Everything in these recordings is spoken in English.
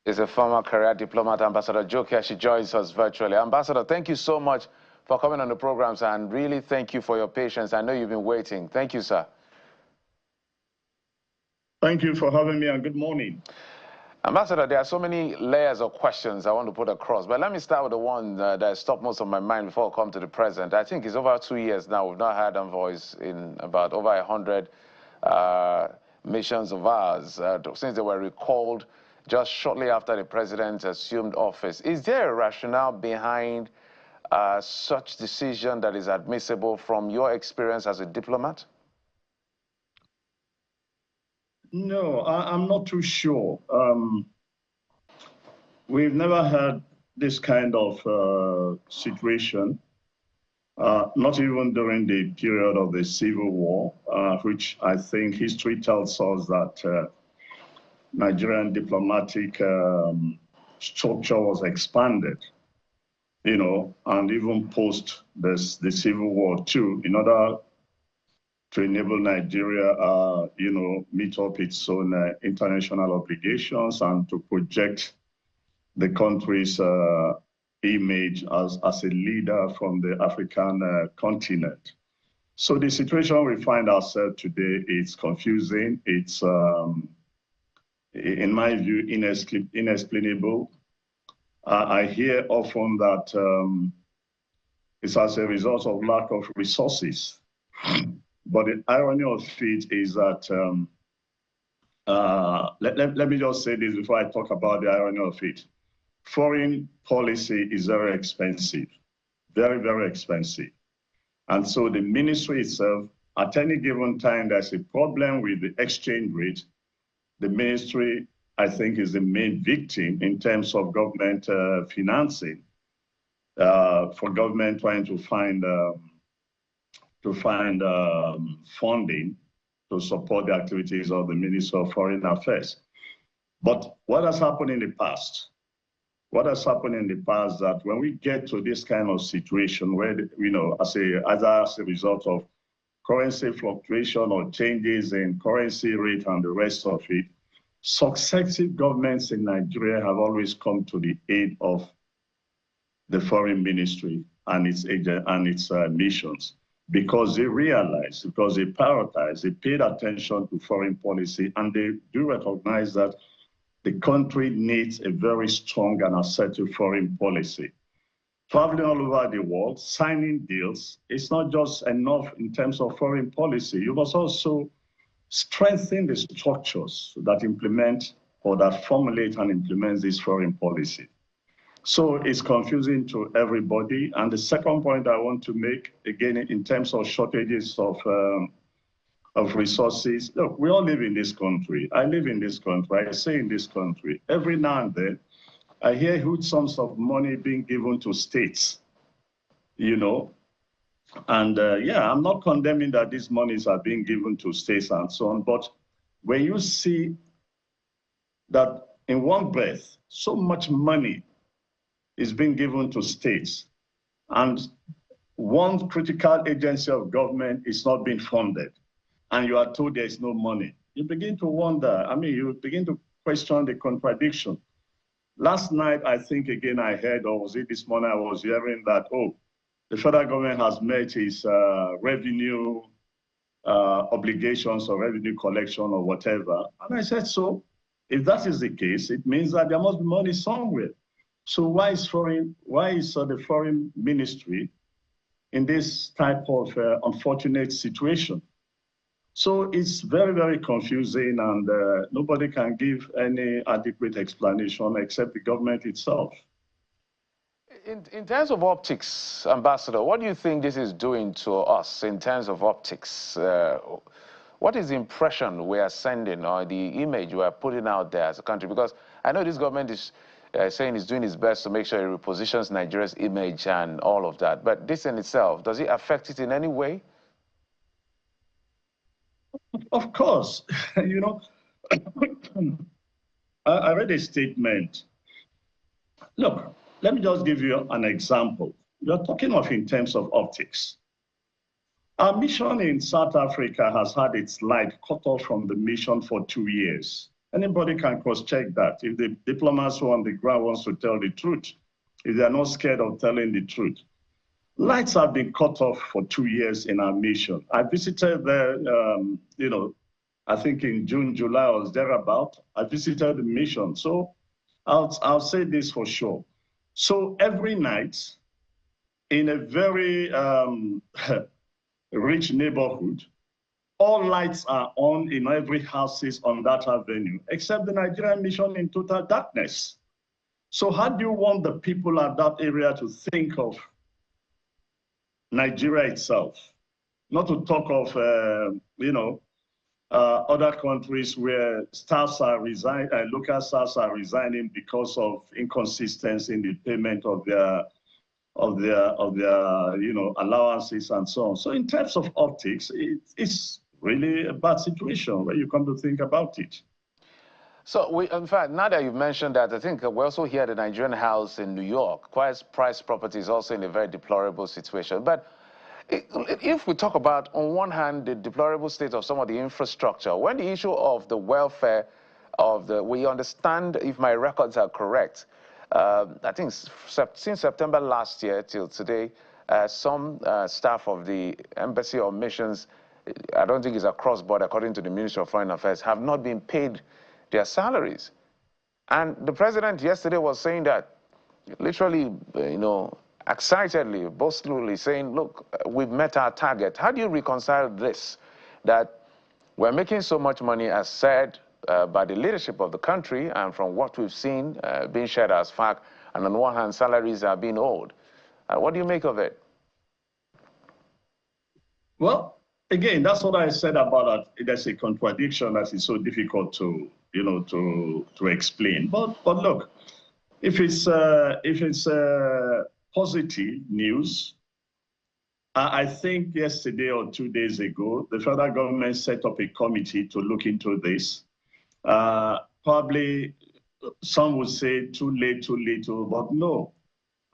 is a former career diplomat, Ambassador Joker. She joins us virtually. Ambassador, thank you so much for coming on the programs, and really thank you for your patience. I know you've been waiting. Thank you, sir. Thank you for having me, and good morning. Ambassador, there are so many layers of questions I want to put across, but let me start with the one that stopped most of my mind before I come to the present. I think it's over 2 years now. We've not had envoys in about over 100 missions of ours since they were recalled just shortly after the president assumed office. Is there a rationale behind such decision that is admissible from your experience as a diplomat? No, I'm not too sure. We've never had this kind of situation, not even during the period of the Civil War, which I think history tells us that Nigerian diplomatic structure was expanded, you know, and even post the Civil War too, in order to enable Nigeria, you know, meet up its own international obligations and to project the country's image as a leader from the African continent. So the situation we find ourselves today is confusing. It's, in my view, inexplainable. I hear often that it's as a result of lack of resources. But the irony of it is that, let me just say this before I talk about the irony of it. Foreign policy is very expensive, very, very expensive. And so the ministry itself, at any given time, there's a problem with the exchange rate. The ministry, I think, is the main victim in terms of government financing, for government trying to find funding to support the activities of the Ministry of Foreign Affairs. But what has happened in the past? What has happened in the past that when we get to this kind of situation where, you know, either as a result of currency fluctuation or changes in currency rate and the rest of it, successive governments in Nigeria have always come to the aid of the foreign ministry and its agent and its missions, because they realize, because they prioritize, they paid attention to foreign policy, and they do recognize that the country needs a very strong and assertive foreign policy. Traveling all over the world, signing deals, it's not just enough in terms of foreign policy. You must also strengthen the structures that implement or that formulate and implement this foreign policy. So it's confusing to everybody. And the second point I want to make, again, in terms of shortages of resources, look, we all live in this country. I live in this country. I say in this country. Every now and then, I hear huge sums of money being given to states, you know. And yeah, I'm not condemning that these monies are being given to states and so on. But when you see that in one breath, so much money is being given to states, and one critical agency of government is not being funded, and you are told there is no money, you begin to wonder. I mean, you begin to question the contradiction. Last night, I think, again, I heard, or was it this morning, I was hearing that, oh, the federal government has met its revenue obligations or revenue collection or whatever. And I said, so if that is the case, it means that there must be money somewhere. So why is the foreign ministry in this type of unfortunate situation? So it's very, very confusing, and nobody can give any adequate explanation except the government itself. In terms of optics, Ambassador, what do you think this is doing to us in terms of optics? What is the impression we are sending, or the image we are putting out there as a country? Because I know this government is saying it's doing its best to make sure it repositions Nigeria's image and all of that. But this in itself, does it affect it in any way? Of course. You know, I read a statement. Look, let me just give you an example. You're talking of in terms of optics. Our mission in South Africa has had its light cut off from the mission for 2 years. Anybody can cross-check that. If the diplomats who are on the ground wants to tell the truth, if they are not scared of telling the truth. Lights have been cut off for 2 years in our mission. I visited there, I think in June, July, I was thereabout. I visited the mission. So I'll say this for sure. So every night in a very rich neighborhood, all lights are on in every houses on that avenue, except the Nigerian mission in total darkness. So how do you want the people at that area to think of Nigeria itself? Not to talk of, other countries where staffs are resigning, local staffs are resigning because of inconsistency in the payment of their allowances and so on. So in terms of optics, it's really a bad situation when you come to think about it. So, in fact, now that you've mentioned that, I think we also hear the Nigerian house in New York, quite priced property, is also in a very deplorable situation. But if we talk about, on one hand, the deplorable state of some of the infrastructure, when the issue of the welfare of we understand, if my records are correct, I think since September last year till today, some staff of the Embassy or Missions, I don't think it's across board, according to the Ministry of Foreign Affairs, have not been paid their salaries. And the president yesterday was saying that, literally, excitedly, boastfully saying, look, we've met our target. How do you reconcile this, that we're making so much money, as said by the leadership of the country, and from what we've seen being shared as fact, and on one hand, salaries are being owed? What do you make of it? Well, again, that's what I said about that. There's a contradiction that is so difficult to explain. But look, if it's positive news, I think yesterday or 2 days ago, the federal government set up a committee to look into this. Probably some would say too late, too little, but no.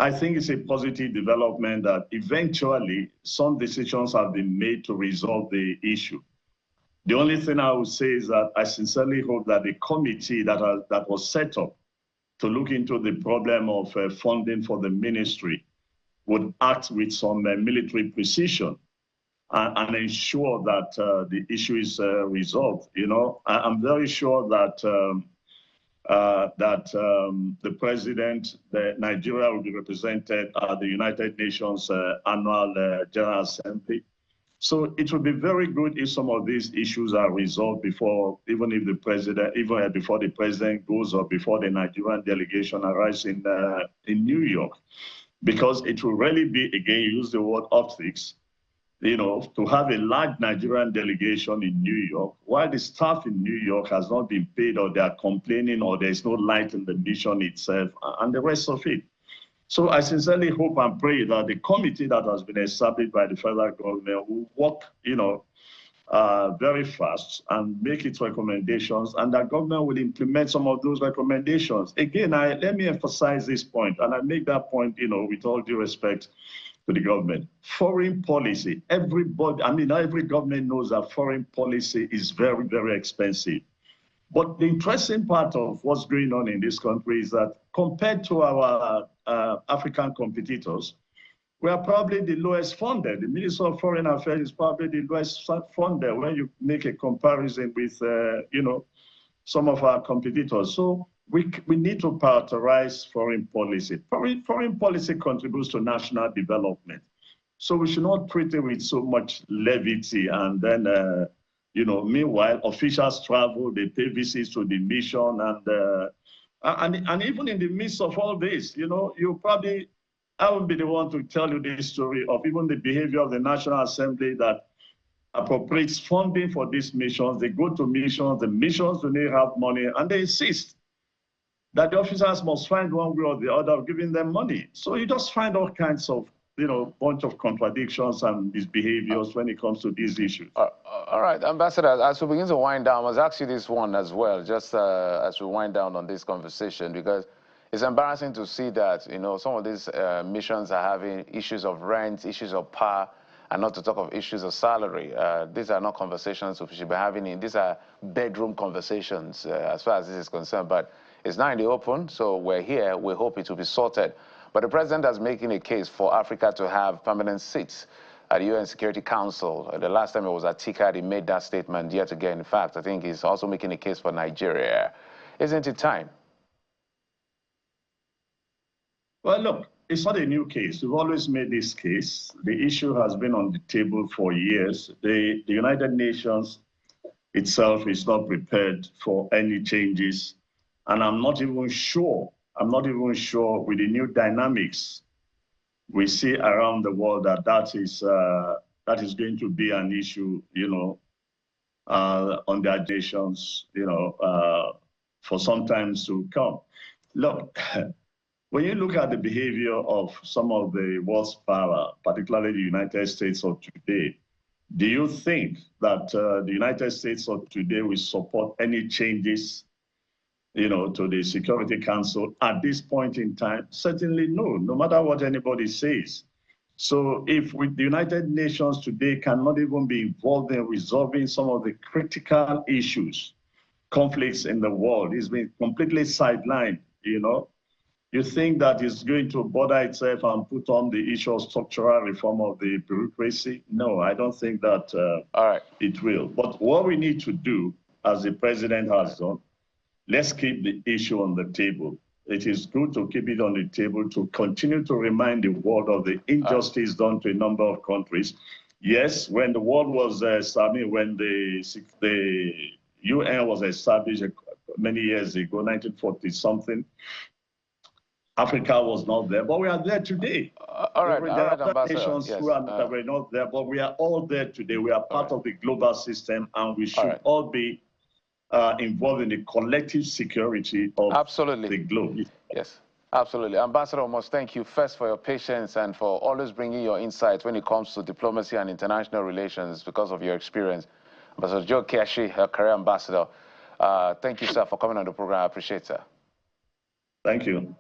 I think it's a positive development that eventually some decisions have been made to resolve the issue. The only thing I would say is that I sincerely hope that the committee that was set up to look into the problem of funding for the ministry would act with some military precision and ensure that the issue is resolved. I'm very sure that the president, Nigeria will be represented at the United Nations Annual General Assembly. So it would be very good if some of these issues are resolved before, even before the president goes or before the Nigerian delegation arrives in New York, because it will really be, again, use the word optics, to have a large Nigerian delegation in New York, while the staff in New York has not been paid, or they are complaining, or there's no light in the mission itself, and the rest of it. So I sincerely hope and pray that the committee that has been established by the federal government will work, very fast and make its recommendations, and that government will implement some of those recommendations. Again, let me emphasize this point, and I make that point, with all due respect to the government. Foreign policy, every government knows that foreign policy is very, very expensive. But the interesting part of what's going on in this country is that compared to our African competitors, we are probably the lowest funded. The Ministry of Foreign Affairs is probably the lowest funded when you make a comparison with, some of our competitors. So we need to prioritize foreign policy. Foreign policy contributes to national development. So we should not treat it with so much levity, and then, meanwhile, officials travel, they pay visits to the mission, and even in the midst of all this, I won't be the one to tell you this story of even the behavior of the National Assembly that appropriates funding for these missions. They go to missions, the missions do not have money, and they insist that the officers must find one way or the other of giving them money. So you just find all kinds of, bunch of contradictions and misbehaviors when it comes to these issues. All right, Ambassador, as we begin to wind down, I must ask you this one as well, just as we wind down on this conversation, because it's embarrassing to see that, some of these missions are having issues of rent, issues of power, and not to talk of issues of salary. These are not conversations we should be having. These are bedroom conversations as far as this is concerned. But it's now in the open, so we're here. We hope it will be sorted. But the president is making a case for Africa to have permanent seats at the UN Security Council. The last time it was at TICAD, he made that statement yet again. In fact, I think he's also making a case for Nigeria. Isn't it time? Well, look, it's not a new case. We've always made this case. The issue has been on the table for years. The United Nations itself is not prepared for any changes. And I'm not even sure with the new dynamics we see around the world that is going to be an issue, on their nations, for some time to come. Look, when you look at the behavior of some of the world's power, particularly the United States of today, do you think that the United States of today will support any changes, to the Security Council at this point in time? Certainly no, no matter what anybody says. So if the United Nations today cannot even be involved in resolving some of the critical issues, conflicts in the world, it's been completely sidelined, you think that it's going to bother itself and put on the issue of structural reform of the bureaucracy? No, I don't think that it will. But what we need to do, as the president has done, let's keep the issue on the table. It is good to keep it on the table to continue to remind the world of the injustice done to a number of countries. Yes, when the world was established, when the UN was established many years ago, 1940-something, Africa was not there, but we are there today. There are other nations who were not there, but we are all there today. We are part of the global system, and we should all be involved in the collective security of the globe. Yes, absolutely. Ambassador, I must thank you first for your patience and for always bringing your insights when it comes to diplomacy and international relations because of your experience. Ambassador Joe Kiashi, her career ambassador, thank you, sir, for coming on the program. I appreciate it, sir. Thank you.